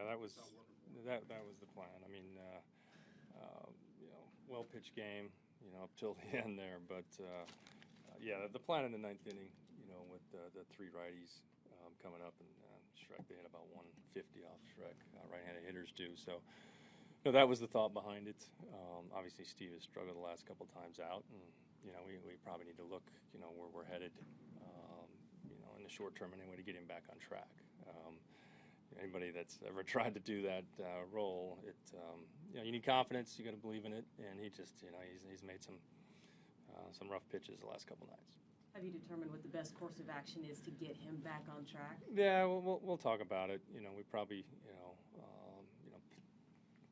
that was the plan. I mean, well pitched game, up till the end there. But the plan in the ninth inning, with the three righties coming up and Cishek, they had about 150 off Cishek, right-handed hitters do. So, that was the thought behind it. Obviously, Steve has struggled the last couple times out, and we probably need to look, where we're headed, in the short term anyway, to get him back on track. Anybody that's ever tried to do that role, you need confidence. You got to believe in it, and he just, he's made some rough pitches the last couple nights. Have you determined what the best course of action is to get him back on track? Yeah, we'll talk about it. We probably,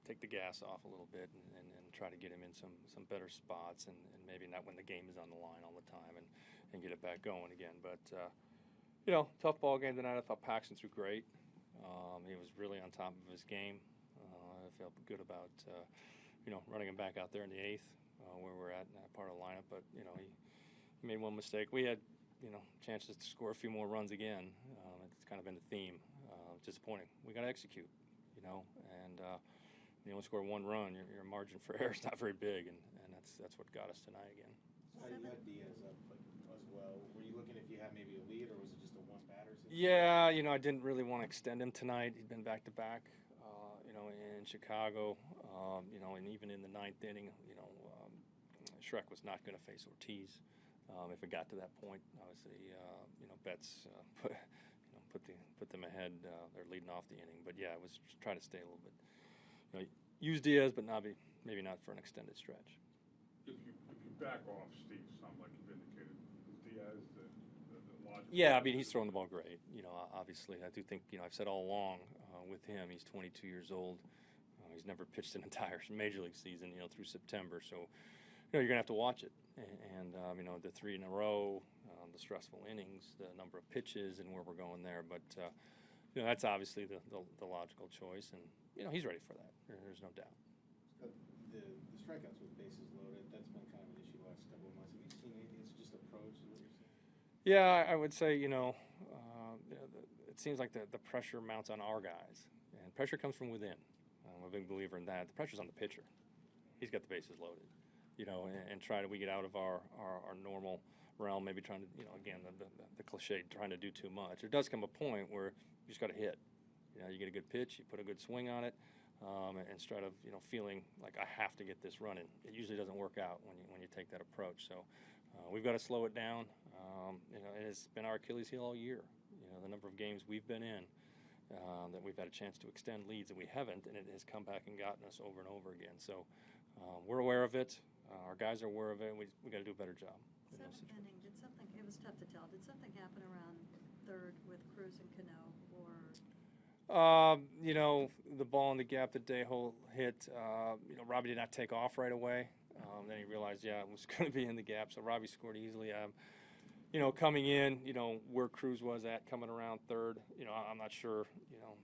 take the gas off a little bit and try to get him in some better spots and maybe not when the game is on the line all the time and get it back going again. But, tough ball game tonight. I thought Paxton threw great. He was really on top of his game. I felt good about, running him back out there in the eighth where we're at in that part of the lineup. But, he made one mistake. We had, chances to score a few more runs again. It's kind of been the theme. Disappointing. We got to execute, and you only score one run, your margin for error is not very big, and that's what got us tonight again. So you had Diaz up as well. Were you looking if you had maybe a lead, or was it just a one-batter situation? Yeah, I didn't really want to extend him tonight. He'd been back-to-back, in Chicago, and even in the ninth inning, Cishek was not going to face Ortiz. If it got to that point, obviously, Betts put them ahead. They're leading off the inning, but yeah, I was just trying to stay a little bit. Use Diaz, but maybe not for an extended stretch. If you back off, Steve, something like you've indicated, is Diaz the logical? Yeah, I mean, he's throwing the ball great. Obviously, I do think, I've said all along with him, he's 22 years old. He's never pitched an entire major league season, through September. So, you're going to have to watch it. And the three in a row, the stressful innings, the number of pitches, and where we're going there. But, that's obviously the logical choice. And, he's ready for that. There's no doubt. The strikeouts with bases loaded, that's been kind of an issue the last couple of months. Have you seen anything? It's just approach, is what you're saying? Yeah, I would say, it seems like the pressure mounts on our guys. And pressure comes from within. I'm a big believer in that. The pressure's on the pitcher. He's got the bases loaded. And we get out of our normal realm, maybe trying to, again, the cliche, trying to do too much. There does come a point where you just got to hit. You get a good pitch, you put a good swing on it, and instead of, feeling like I have to get this running. It usually doesn't work out when you take that approach. So we've got to slow it down. It has been our Achilles heel all year. The number of games we've been in that we've had a chance to extend leads and we haven't, and it has come back and gotten us over and over again. So we're aware of it. Our guys are aware of it. We got to do a better job. Seventh inning, it was tough to tell. Did something happen around third with Cruz and Cano, or? The ball in the gap that Dejo hit, Robbie did not take off right away. Then he realized, it was going to be in the gap, so Robbie scored easily. Coming in, where Cruz was at, coming around third, I'm not sure,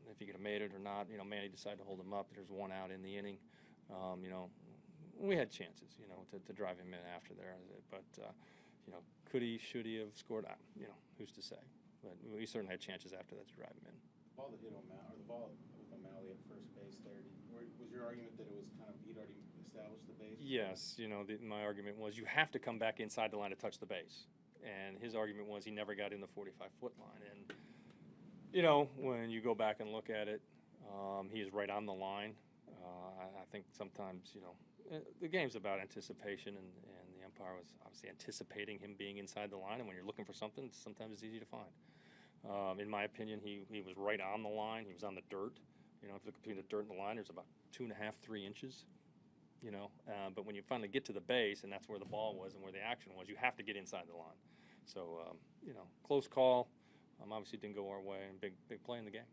if he could have made it or not. Manny decided to hold him up. There's one out in the inning. We had chances, to drive him in after there. But, could he, should he have scored? Who's to say? But we certainly had chances after that to drive him in. The ball that hit the ball with O'Malley at first base there, was your argument that it was kind of, he'd already established the base? Yes, my argument was you have to come back inside the line to touch the base. And his argument was he never got in the 45-foot line. And, when you go back and look at it, he is right on the line. I think sometimes, the game's about anticipation, and the umpire was obviously anticipating him being inside the line. And when you're looking for something, sometimes it's easy to find. In my opinion, he was right on the line. He was on the dirt. If you look between the dirt and the line, there's about 2.5, 3 inches. But when you finally get to the base, and that's where the ball was and where the action was, you have to get inside the line. So, close call. Obviously didn't go our way, and big play in the game.